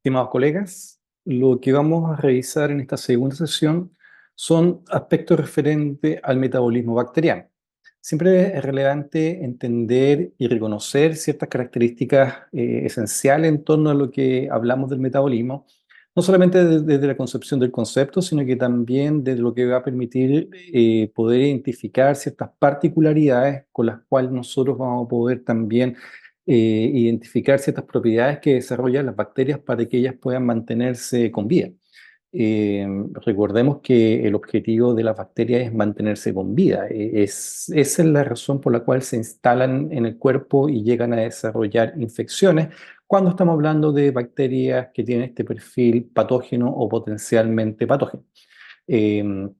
Estimados colegas, lo que vamos a revisar en esta segunda sesión son aspectos referentes al metabolismo bacteriano. Siempre es relevante entender y reconocer ciertas características esenciales en torno a lo que hablamos del metabolismo, no solamente desde la concepción del concepto, sino que también desde lo que va a permitir poder identificar ciertas particularidades con las cuales nosotros vamos a poder también identificar ciertas propiedades que desarrollan las bacterias para que ellas puedan mantenerse con vida. Recordemos que el objetivo de las bacterias es mantenerse con vida. Esa es la razón por la cual se instalan en el cuerpo y llegan a desarrollar infecciones cuando estamos hablando de bacterias que tienen este perfil patógeno o potencialmente patógeno. Eh,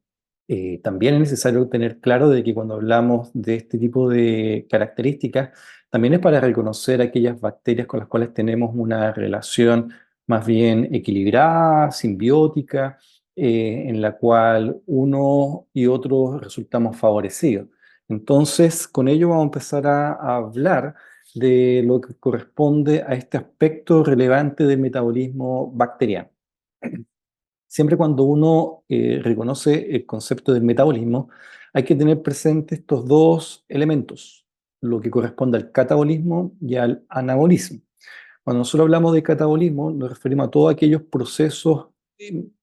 También es necesario tener claro de que cuando hablamos de este tipo de características, también es para reconocer aquellas bacterias con las cuales tenemos una relación más bien equilibrada, simbiótica, en la cual uno y otro resultamos favorecidos. Entonces, con ello vamos a empezar a hablar de lo que corresponde a este aspecto relevante del metabolismo bacteriano. Siempre cuando uno reconoce el concepto del metabolismo, hay que tener presente estos dos elementos, lo que corresponde al catabolismo y al anabolismo. Cuando nosotros hablamos de catabolismo, nos referimos a todos aquellos procesos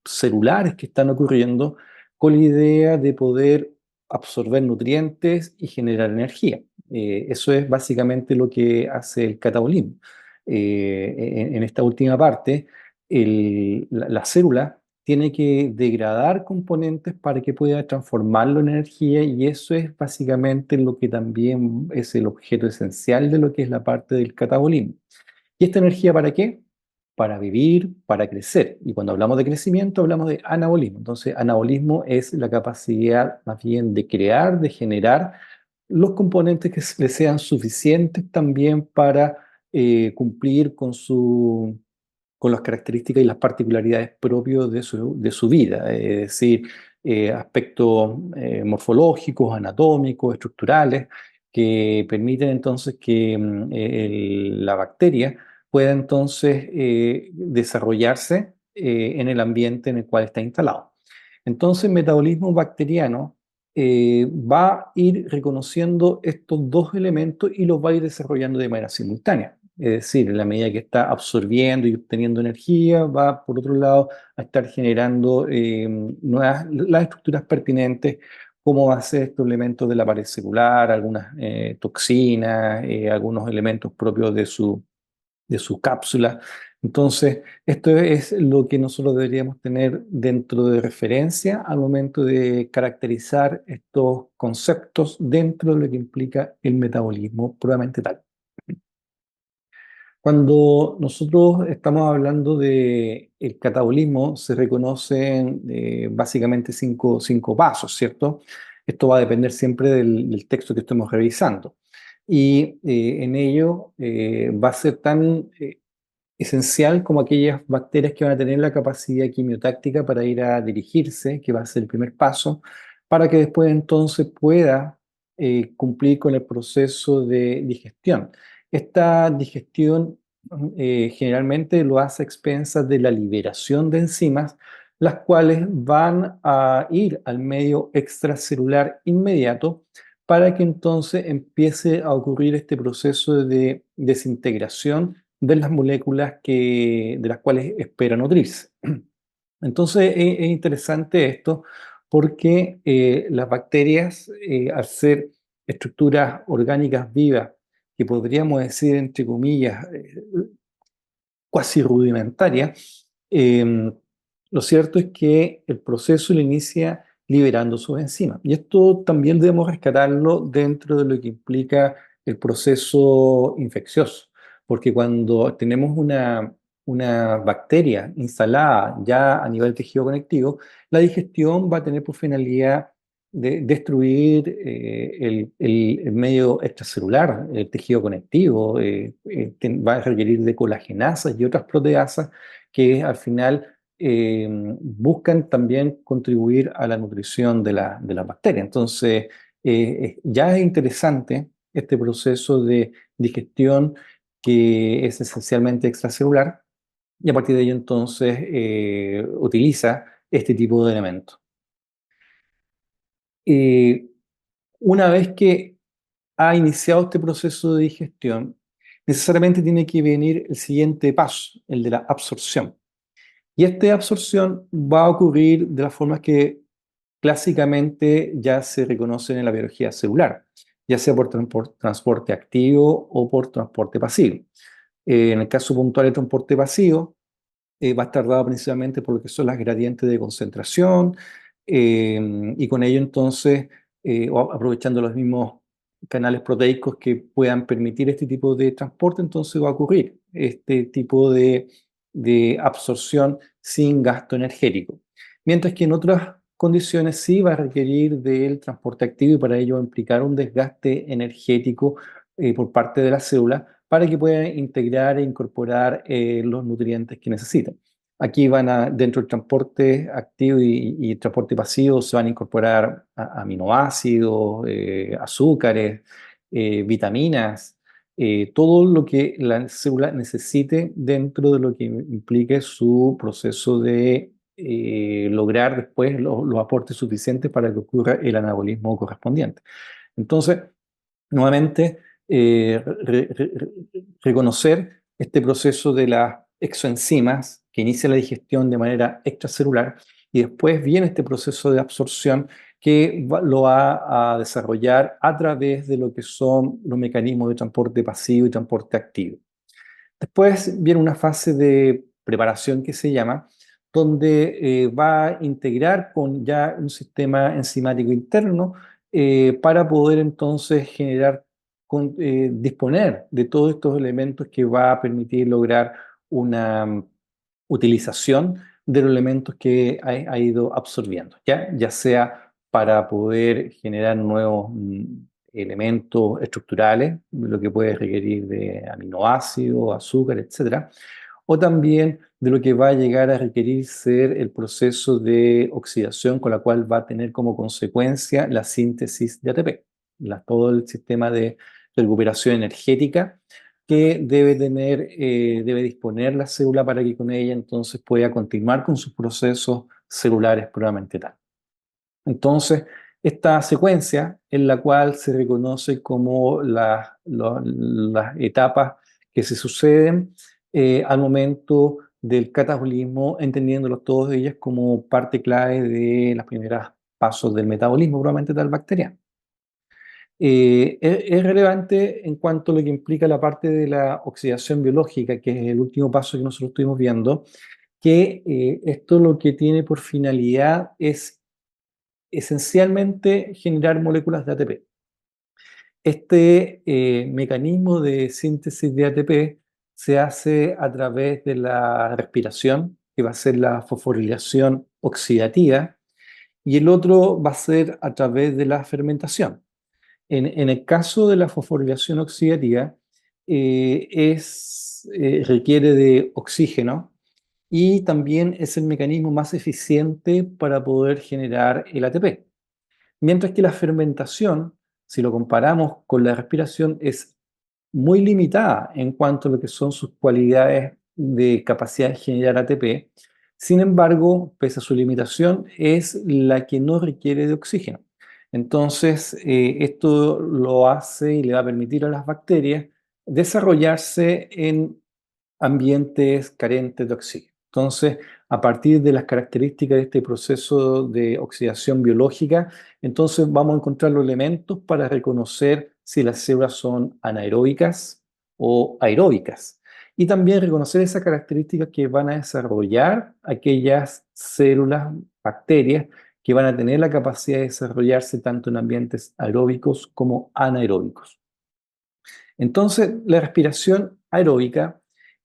celulares que están ocurriendo con la idea de poder absorber nutrientes y generar energía. Eso es básicamente lo que hace el catabolismo. En esta última parte, la célula tiene que degradar componentes para que pueda transformarlo en energía y eso es básicamente lo que también es el objeto esencial de lo que es la parte del catabolismo. ¿Y esta energía para qué? Para vivir, para crecer. Y cuando hablamos de crecimiento, hablamos de anabolismo. Entonces, anabolismo es la capacidad más bien de crear, de generar los componentes que le sean suficientes también para cumplir con las características y las particularidades propios de su vida, es decir, aspectos morfológicos, anatómicos, estructurales, que permiten entonces que la bacteria pueda entonces desarrollarse en el ambiente en el cual está instalado. Entonces, el metabolismo bacteriano va a ir reconociendo estos dos elementos y los va a ir desarrollando de manera simultánea. Es decir, en la medida que está absorbiendo y obteniendo energía, va por otro lado a estar generando las estructuras pertinentes, como va a ser estos elementos de la pared celular, algunas toxinas, algunos elementos propios de su cápsula. Entonces, esto es lo que nosotros deberíamos tener dentro de referencia al momento de caracterizar estos conceptos dentro de lo que implica el metabolismo puramente tal. Cuando nosotros estamos hablando de el catabolismo, se reconocen básicamente cinco pasos, ¿cierto? Esto va a depender siempre del texto que estemos revisando. Y en ello va a ser tan esencial como aquellas bacterias que van a tener la capacidad quimiotáctica para ir a dirigirse, que va a ser el primer paso, para que después entonces pueda cumplir con el proceso de digestión. Esta digestión generalmente lo hace a expensas de la liberación de enzimas, las cuales van a ir al medio extracelular inmediato para que entonces empiece a ocurrir este proceso de desintegración de las moléculas de las cuales espera nutrirse. Entonces es interesante esto porque las bacterias, al ser estructuras orgánicas vivas, que podríamos decir, entre comillas, cuasi rudimentarias, lo cierto es que el proceso lo inicia liberando sus enzimas. Y esto también debemos rescatarlo dentro de lo que implica el proceso infeccioso, porque cuando tenemos una bacteria instalada ya a nivel tejido conectivo, la digestión va a tener por finalidad de destruir el medio extracelular, el tejido conectivo, va a requerir de colagenasas y otras proteasas que al final buscan también contribuir a la nutrición de la bacteria. Entonces, ya es interesante este proceso de digestión que es esencialmente extracelular, y a partir de ello entonces utiliza este tipo de elementos. Eh, una vez que ha iniciado este proceso de digestión, necesariamente tiene que venir el siguiente paso, el de la absorción. Y esta absorción va a ocurrir de las formas que clásicamente ya se reconocen en la biología celular, ya sea por transporte activo o por transporte pasivo. En el caso puntual de transporte pasivo, va a estar dado principalmente por lo que son las gradientes de concentración, y con ello entonces, aprovechando los mismos canales proteicos que puedan permitir este tipo de transporte, entonces va a ocurrir este tipo de absorción sin gasto energético. Mientras que en otras condiciones sí va a requerir del transporte activo y para ello va a implicar un desgaste energético por parte de la célula para que pueda integrar e incorporar los nutrientes que necesitan. Aquí dentro del transporte activo y transporte pasivo, se van a incorporar aminoácidos, azúcares, vitaminas, todo lo que la célula necesite dentro de lo que implique su proceso de lograr después los aportes suficientes para que ocurra el anabolismo correspondiente. Entonces, nuevamente, reconocer este proceso de las exoenzimas que inicia la digestión de manera extracelular y después viene este proceso de absorción que lo va a desarrollar a través de lo que son los mecanismos de transporte pasivo y transporte activo. Después viene una fase de preparación que se llama, donde va a integrar con ya un sistema enzimático interno para poder entonces disponer de todos estos elementos que va a permitir lograr una utilización de los elementos que ha ido absorbiendo, ya sea para poder generar nuevos elementos estructurales, lo que puede requerir de aminoácidos, azúcar, etcétera, o también de lo que va a llegar a requerir ser el proceso de oxidación con la cual va a tener como consecuencia la síntesis de ATP, todo el sistema de recuperación energética que debe disponer la célula para que con ella entonces pueda continuar con sus procesos celulares puramente tal. Entonces, esta secuencia en la cual se reconoce como las etapas que se suceden al momento del catabolismo, entendiéndolos todos ellas como parte clave de los primeros pasos del metabolismo puramente tal bacteriano. Es relevante en cuanto a lo que implica la parte de la oxidación biológica, que es el último paso que nosotros estuvimos viendo, que esto lo que tiene por finalidad es esencialmente generar moléculas de ATP. Este mecanismo de síntesis de ATP se hace a través de la respiración, que va a ser la fosforilación oxidativa, y el otro va a ser a través de la fermentación. En el caso de la fosforilación oxidativa, requiere de oxígeno y también es el mecanismo más eficiente para poder generar el ATP. Mientras que la fermentación, si lo comparamos con la respiración, es muy limitada en cuanto a lo que son sus cualidades de capacidad de generar ATP. Sin embargo, pese a su limitación, es la que no requiere de oxígeno. Entonces, esto lo hace y le va a permitir a las bacterias desarrollarse en ambientes carentes de oxígeno. Entonces, a partir de las características de este proceso de oxidación biológica, entonces vamos a encontrar los elementos para reconocer si las células son anaeróbicas o aeróbicas. Y también reconocer esas características que van a desarrollar aquellas células, bacterias, que van a tener la capacidad de desarrollarse tanto en ambientes aeróbicos como anaeróbicos. Entonces, la respiración aeróbica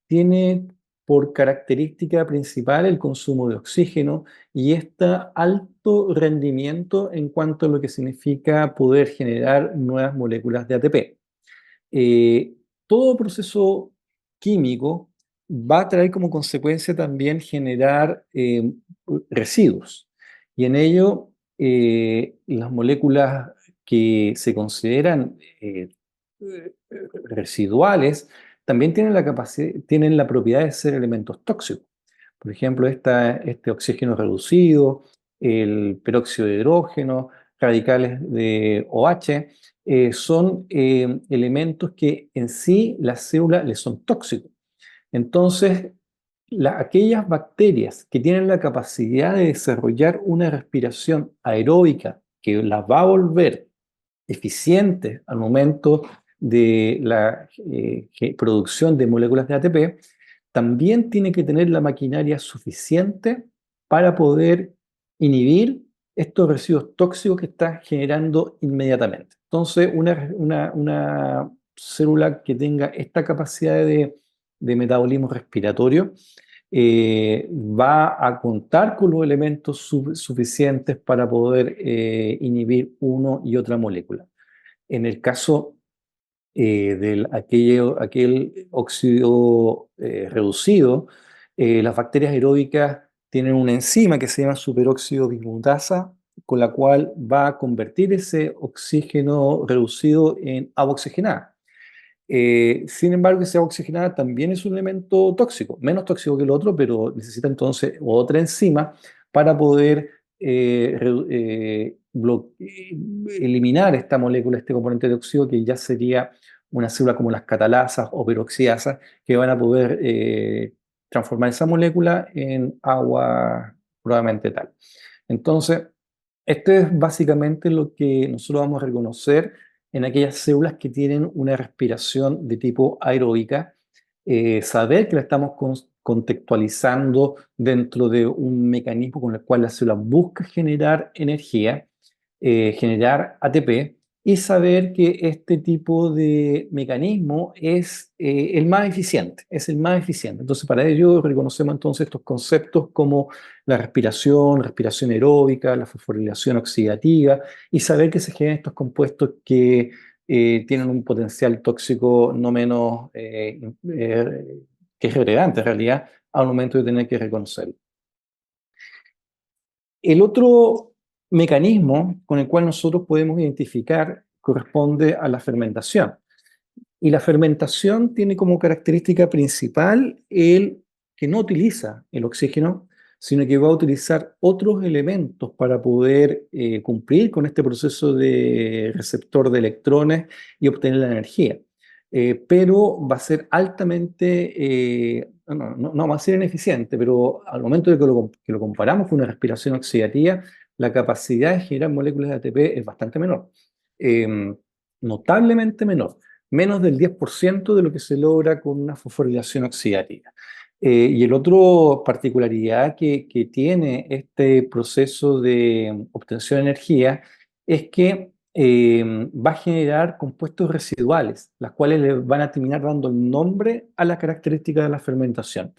tiene por característica principal el consumo de oxígeno y este alto rendimiento en cuanto a lo que significa poder generar nuevas moléculas de ATP. Eh, Todo proceso químico va a traer como consecuencia también generar residuos. Y en ello, las moléculas que se consideran residuales también tienen la capacidad, tienen la propiedad de ser elementos tóxicos. Por ejemplo, este oxígeno reducido, el peróxido de hidrógeno, radicales de OH, son elementos que en sí las células les son tóxicos. Entonces, aquellas bacterias que tienen la capacidad de desarrollar una respiración aeróbica que las va a volver eficientes al momento de la producción de moléculas de ATP, también tiene que tener la maquinaria suficiente para poder inhibir estos residuos tóxicos que está generando inmediatamente. Entonces, una célula que tenga esta capacidad de metabolismo respiratorio va a contar con los elementos suficientes para poder inhibir uno y otra molécula. En el caso aquel óxido reducido, las bacterias aeróbicas tienen una enzima que se llama superóxido bismutasa, con la cual va a convertir ese oxígeno reducido en agua oxigenada. Sin embargo, esa agua oxigenada también es un elemento tóxico, menos tóxico que el otro, pero necesita entonces otra enzima para poder eliminar esta molécula, este componente de óxido, que ya sería una célula como las catalasas o peroxidasas, que van a poder transformar esa molécula en agua probablemente tal. Entonces, esto es básicamente lo que nosotros vamos a reconocer en aquellas células que tienen una respiración de tipo aeróbica, saber que la estamos contextualizando dentro de un mecanismo con el cual la célula busca generar energía, generar ATP, y saber que este tipo de mecanismo es el más eficiente, es el más eficiente. Entonces, para ello reconocemos entonces estos conceptos como la respiración aeróbica, la fosforilación oxidativa, y saber que se generan estos compuestos que tienen un potencial tóxico no menos que es relevante en realidad al momento de tener que reconocerlo. El otro mecanismo con el cual nosotros podemos identificar corresponde a la fermentación. Y la fermentación tiene como característica principal el que no utiliza el oxígeno, sino que va a utilizar otros elementos para poder cumplir con este proceso de receptor de electrones y obtener la energía. Pero va a ser altamente, no va a ser ineficiente, pero al momento de que lo comparamos con una respiración oxidativa, la capacidad de generar moléculas de ATP es bastante menor, notablemente menor, menos del 10% de lo que se logra con una fosforilación oxidativa. Y el otro particularidad que tiene este proceso de obtención de energía es que va a generar compuestos residuales, las cuales le van a terminar dando el nombre a la característica de la fermentación.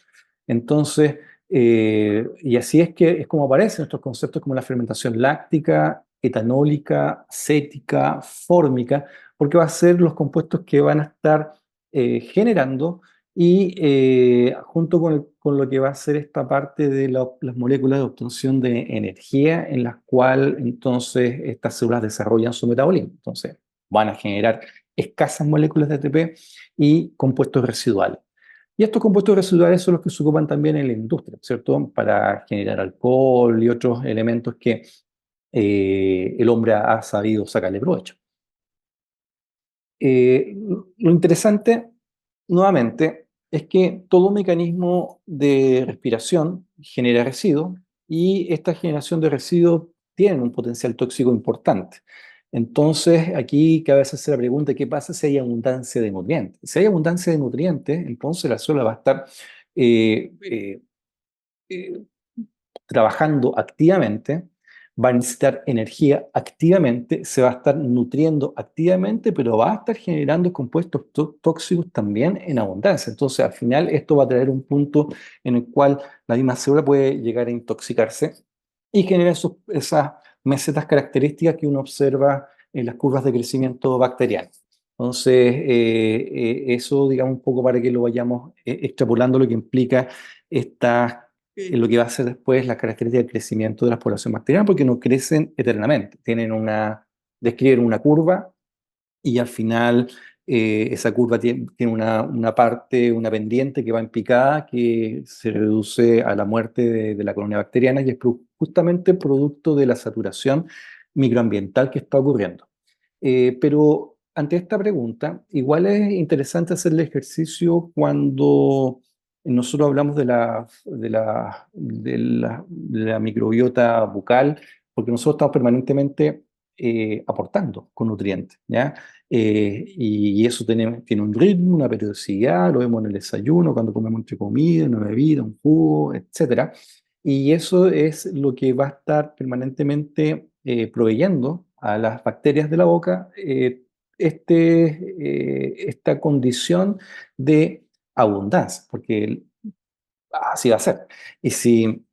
Entonces, y así es que es como aparecen estos conceptos como la fermentación láctica, etanólica, acética, fórmica, porque va a ser los compuestos que van a estar generando y junto con lo que va a ser esta parte de las moléculas de obtención de energía en las cuales entonces estas células desarrollan su metabolismo. Entonces van a generar escasas moléculas de ATP y compuestos residuales. Y estos compuestos residuales son los que se ocupan también en la industria, ¿cierto? Para generar alcohol y otros elementos que el hombre ha sabido sacarle provecho. Lo interesante, nuevamente, es que todo mecanismo de respiración genera residuos y esta generación de residuos tiene un potencial tóxico importante. Entonces, aquí cabe hacerse la pregunta, ¿qué pasa si hay abundancia de nutrientes? Si hay abundancia de nutrientes, entonces la célula va a estar eh, eh, eh, trabajando activamente, va a necesitar energía activamente, se va a estar nutriendo activamente, pero va a estar generando compuestos tóxicos también en abundancia. Entonces, al final, esto va a traer un punto en el cual la misma célula puede llegar a intoxicarse y generar esas mesetas características que uno observa en las curvas de crecimiento bacteriano. Entonces, eso, digamos, un poco para que lo vayamos extrapolando lo que implica lo que va a ser después las características de crecimiento de las poblaciones bacterianas, porque no crecen eternamente, describen una curva y al final Esa curva tiene una parte, una pendiente que va en picada, que se reduce a la muerte de la colonia bacteriana y es justamente producto de la saturación microambiental que está ocurriendo. Pero ante esta pregunta, igual es interesante hacer el ejercicio cuando nosotros hablamos de la microbiota bucal, porque nosotros estamos permanentemente aportando con nutrientes, ¿ya? Y eso tiene un ritmo, una periodicidad, lo vemos en el desayuno, cuando comemos entre comida, una bebida, un jugo, etcétera. Y eso es lo que va a estar permanentemente proveyendo a las bacterias de la boca esta condición de abundancia, porque así va a ser. Y si,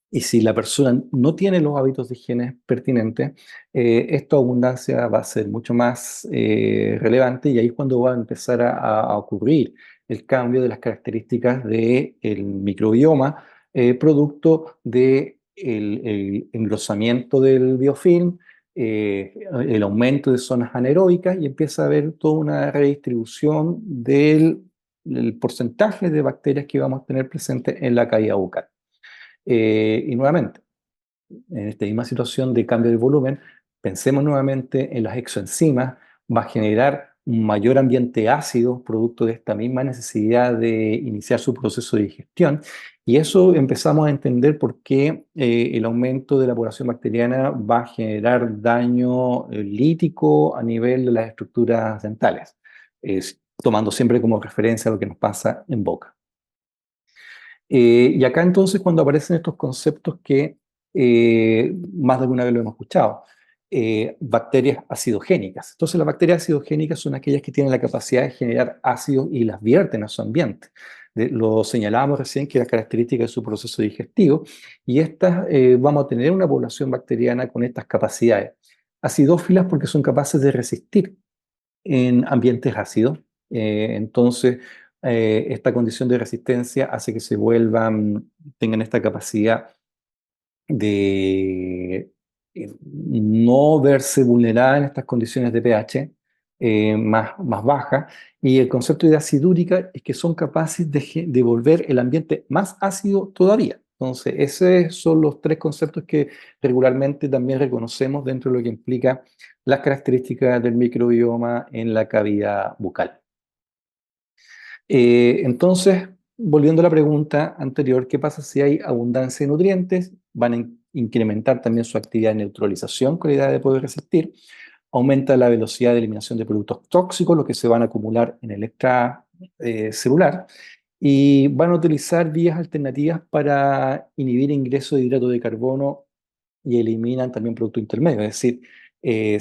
y si la persona no tiene los hábitos de higiene pertinentes, esta abundancia va a ser mucho más relevante y ahí es cuando va a empezar a ocurrir el cambio de las características del microbioma, producto del el engrosamiento del biofilm, el aumento de zonas anaeróbicas y empieza a haber toda una redistribución del porcentaje de bacterias que vamos a tener presentes en la cavidad bucal. Y nuevamente, en esta misma situación de cambio de volumen, pensemos nuevamente en las exoenzimas, va a generar un mayor ambiente ácido producto de esta misma necesidad de iniciar su proceso de digestión. Y eso empezamos a entender por qué el aumento de la población bacteriana va a generar daño lítico a nivel de las estructuras dentales, tomando siempre como referencia lo que nos pasa en boca. Y acá entonces cuando aparecen estos conceptos que más de alguna vez lo hemos escuchado, bacterias acidogénicas. Entonces las bacterias acidogénicas son aquellas que tienen la capacidad de generar ácidos y las vierten a su ambiente. Lo señalábamos recién que era característica de su proceso digestivo y estas vamos a tener una población bacteriana con estas capacidades. Acidófilas porque son capaces de resistir en ambientes ácidos. Entonces, esta condición de resistencia hace que se vuelvan, tengan esta capacidad de no verse vulnerada en estas condiciones de pH más baja. Y el concepto de acidúrica es que son capaces de volver el ambiente más ácido todavía. Entonces, esos son los tres conceptos que regularmente también reconocemos dentro de lo que implica las características del microbioma en la cavidad bucal. Entonces, volviendo a la pregunta anterior, ¿qué pasa si hay abundancia de nutrientes? Van a incrementar también su actividad de neutralización con la idea de poder resistir. Aumenta la velocidad de eliminación de productos tóxicos, los que se van a acumular en el extracelular. Y van a utilizar vías alternativas para inhibir ingreso de hidrato de carbono y eliminan también productos intermedios. Es decir,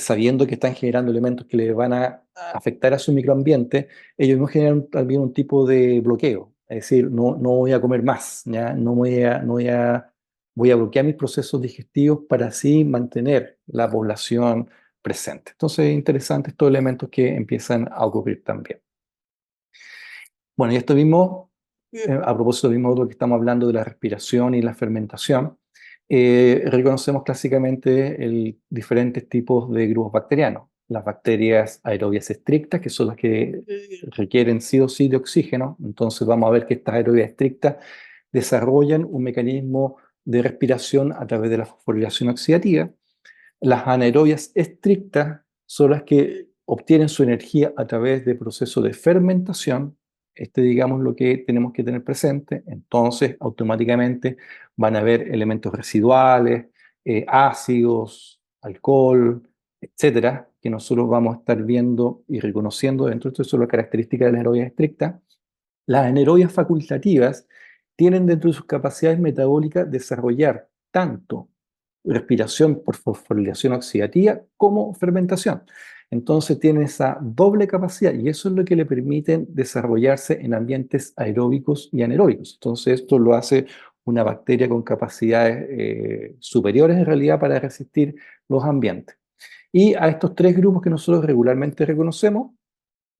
sabiendo que están generando elementos que le van a afectar a su microambiente, ellos no generan también un tipo de bloqueo. Es decir, no voy a comer más, ¿ya? Voy a bloquear mis procesos digestivos para así mantener la población presente. Entonces, es interesante estos elementos que empiezan a ocurrir también. Bueno, y esto mismo, a propósito mismo de lo que estamos hablando de la respiración y la fermentación, reconocemos clásicamente diferentes tipos de grupos bacterianos. Las bacterias aerobias estrictas, que son las que requieren sí o sí de oxígeno. Entonces vamos a ver que estas aerobias estrictas desarrollan un mecanismo de respiración a través de la fosforilación oxidativa. Las anaerobias estrictas son las que obtienen su energía a través de procesos de fermentación. Digamos, lo que tenemos que tener presente. Entonces, automáticamente van a haber elementos residuales, ácidos, alcohol, etcétera, que nosotros vamos a estar viendo y reconociendo dentro de esto. Son las características de las anaerobias estrictas. Las anaerobias facultativas tienen dentro de sus capacidades metabólicas desarrollar tanto respiración por fosforilación oxidativa como fermentación. Entonces tienen esa doble capacidad y eso es lo que le permite desarrollarse en ambientes aeróbicos y anaeróbicos. Entonces esto lo hace una bacteria con capacidades superiores en realidad para resistir los ambientes. Y a estos tres grupos que nosotros regularmente reconocemos,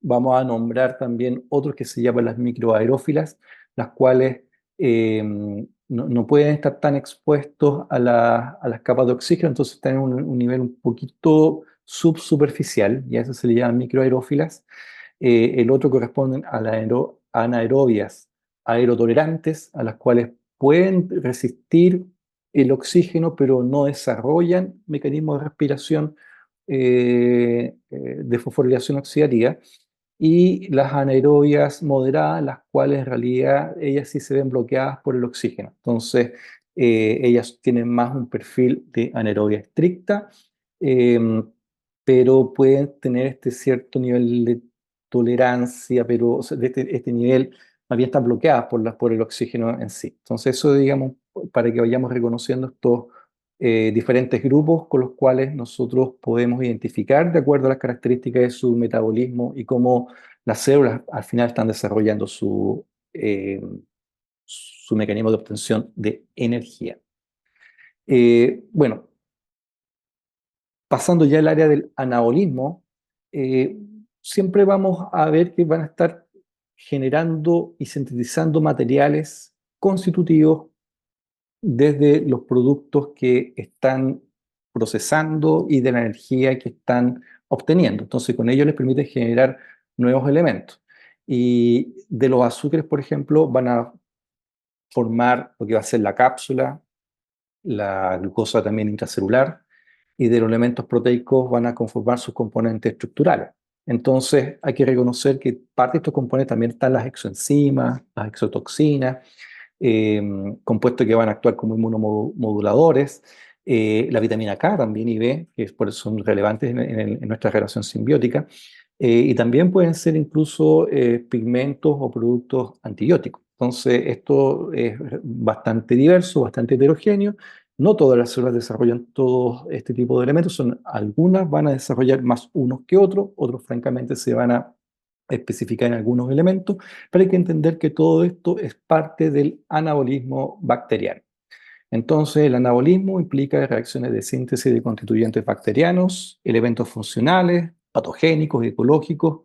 vamos a nombrar también otros que se llaman las microaerófilas, las cuales no pueden estar tan expuestos a las capas de oxígeno, entonces están en un nivel un poquito subsuperficial, y a eso se le llaman microaerófilas. El otro corresponde a las anaerobias aerotolerantes, a las cuales pueden resistir el oxígeno, pero no desarrollan mecanismos de respiración de fosforilación oxidativa. Y las anaerobias moderadas, las cuales en realidad ellas sí se ven bloqueadas por el oxígeno. Entonces, ellas tienen más un perfil de anaerobia estricta, em, pero pueden tener este cierto nivel de tolerancia, pero o sea, de este nivel más bien están bloqueadas por el oxígeno en sí. Entonces, eso, digamos, para que vayamos reconociendo estos diferentes grupos con los cuales nosotros podemos identificar de acuerdo a las características de su metabolismo y cómo las células al final están desarrollando su mecanismo de obtención de energía. Bueno, pasando ya al área del anabolismo, eh, siempre vamos a ver que van a estar generando y sintetizando materiales constitutivos desde los productos que están procesando y de la energía que están obteniendo. Entonces, con ello les permite generar nuevos elementos. Y de los azúcares, por ejemplo, van a formar lo que va a ser la cápsula, la glucosa también intracelular, y de los elementos proteicos van a conformar sus componentes estructurales. Entonces, hay que reconocer que parte de estos componentes también están las exoenzimas, las exotoxinas, compuestos que van a actuar como inmunomoduladores, la vitamina K también y B, que por eso son relevantes en nuestra relación simbiótica, y también pueden ser incluso pigmentos o productos antibióticos. Entonces, esto es bastante diverso, bastante heterogéneo. No todas las células desarrollan todo este tipo de elementos, algunas van a desarrollar más unos que otros francamente se van a especificar en algunos elementos, pero hay que entender que todo esto es parte del anabolismo bacteriano. Entonces, el anabolismo implica reacciones de síntesis de constituyentes bacterianos, elementos funcionales, patogénicos, ecológicos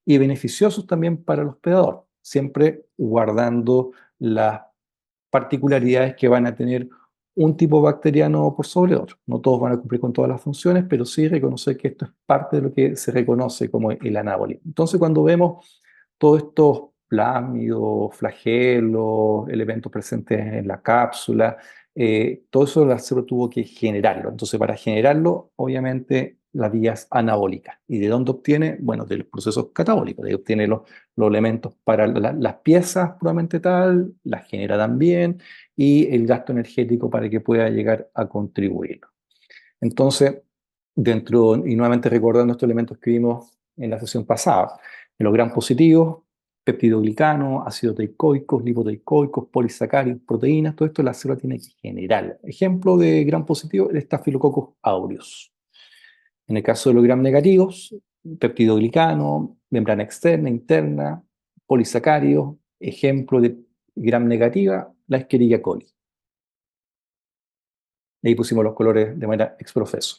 y beneficiosos también para el hospedador, siempre guardando las particularidades que van a tener un tipo bacteriano por sobre otro. No todos van a cumplir con todas las funciones, pero sí reconocer que esto es parte de lo que se reconoce como el anabolismo. Entonces, cuando vemos todos estos plásmidos, flagelos, elementos presentes en la cápsula, todo eso la célula tuvo que generarlo. Entonces, para generarlo, obviamente, la vía es anabólica. ¿Y de dónde obtiene? Bueno, de los procesos catabólicos. De ahí obtiene los elementos para las piezas probablemente tal, las genera también, y el gasto energético para que pueda llegar a contribuir. Entonces, y nuevamente recordando estos elementos que vimos en la sesión pasada, en los gram positivos, peptidoglicano, ácido teicoicos, lipoteicoicos, polisacáridos, proteínas, todo esto la célula tiene que generar. Ejemplo de gram positivo, el Staphylococcus aureus. En el caso de los gram negativos, peptidoglicano, membrana externa, interna, polisacáridos, ejemplo de gram negativa, la Escherichia coli. Y ahí pusimos los colores de manera exprofeso.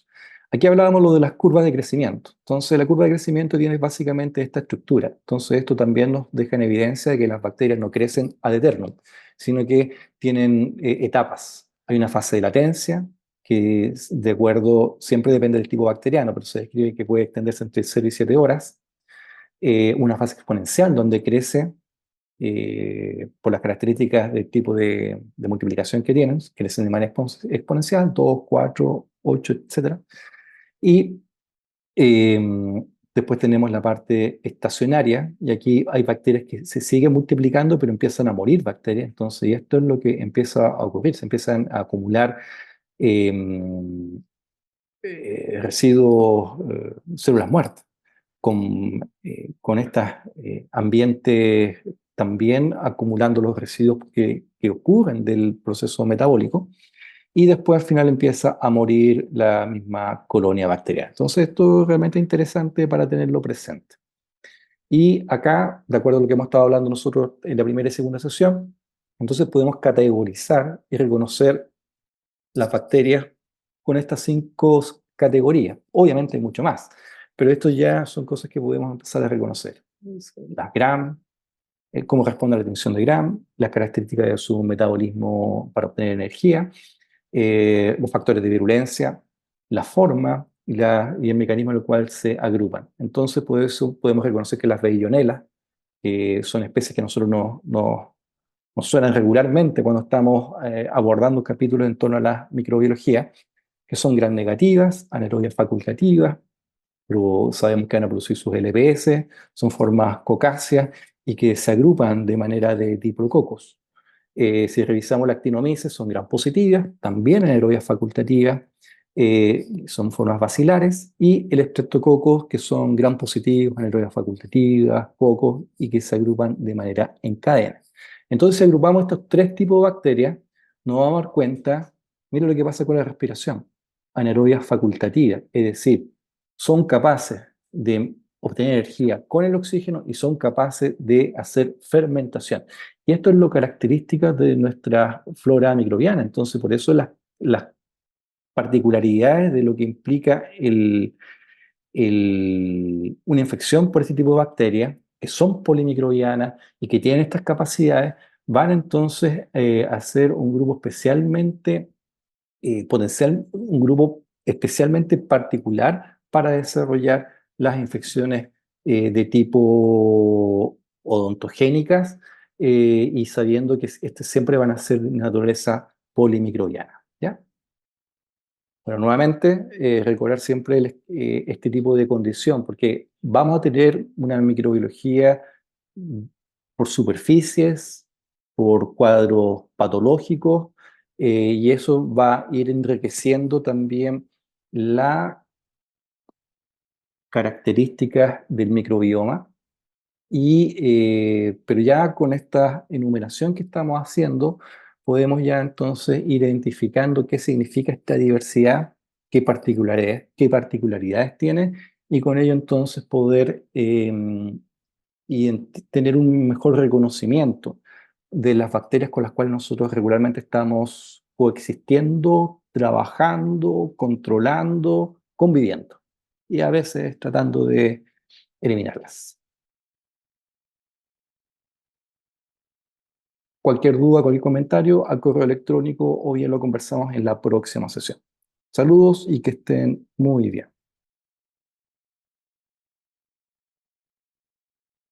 Aquí hablábamos lo de las curvas de crecimiento. Entonces, la curva de crecimiento tiene básicamente esta estructura. Entonces, esto también nos deja en evidencia de que las bacterias no crecen ad eternum, sino que tienen etapas. Hay una fase de latencia, que de acuerdo, siempre depende del tipo bacteriano, pero se describe que puede extenderse entre 0 y 7 horas. Una fase exponencial, donde crece por las características del tipo de multiplicación que tienen, crecen de manera exponencial, 2, 4, 8, etc. Y después tenemos la parte estacionaria, y aquí hay bacterias que se siguen multiplicando, pero empiezan a morir bacterias. Entonces, y esto es lo que empieza a ocurrir, se empiezan a acumular em, residuos, células muertas con estos ambientes también acumulando los residuos que ocurren del proceso metabólico, y después al final empieza a morir la misma colonia bacteriana. Entonces esto es realmente interesante para tenerlo presente. Y acá, de acuerdo a lo que hemos estado hablando nosotros en la primera y segunda sesión, entonces podemos categorizar y reconocer las bacterias con estas 5 categorías. Obviamente hay mucho más, pero esto ya son cosas que podemos empezar a reconocer. Las Gram, cómo responde a la atención de Gram, las características de su metabolismo para obtener energía, los factores de virulencia, la forma, y el mecanismo en el cual se agrupan. Entonces, por eso podemos reconocer que las Bellonella, que son especies que a nosotros nos suenan regularmente cuando estamos abordando capítulos en torno a la microbiología, que son gram negativas, anaerobias facultativas, pero sabemos que van a producir sus LPS, son formas cocáceas y que se agrupan de manera de diplococos. Si revisamos la actinomyces, son gram positivas, también anaerobias facultativas, son formas bacilares, y el estreptococos, que son gram positivos, anaerobias facultativas, cocos, y que se agrupan de manera en cadena. Entonces, si agrupamos estos tres tipos de bacterias, nos vamos a dar cuenta, mira lo que pasa con la respiración, anaerobias facultativas, es decir, son capaces de obtener energía con el oxígeno y son capaces de hacer fermentación. Y esto es lo característico de nuestra flora microbiana. Entonces, por eso las particularidades de lo que implica una infección por este tipo de bacterias, que son polimicrobianas y que tienen estas capacidades, van entonces a ser un grupo especialmente un grupo especialmente particular para desarrollar las infecciones de tipo odontogénicas, y sabiendo que siempre van a ser de naturaleza polimicrobiana, ¿ya? Pero nuevamente, recordar siempre este tipo de condición, porque vamos a tener una microbiología mm, por superficies, por cuadros patológicos, y eso va a ir enriqueciendo también las características del microbioma. Pero ya con esta enumeración que estamos haciendo, podemos ya entonces ir identificando qué significa esta diversidad, qué particularidades tiene, y con ello entonces poder tener un mejor reconocimiento de las bacterias con las cuales nosotros regularmente estamos coexistiendo, trabajando, controlando, conviviendo, y a veces tratando de eliminarlas. Cualquier duda, cualquier comentario, al correo electrónico, o bien lo conversamos en la próxima sesión. Saludos y que estén muy bien.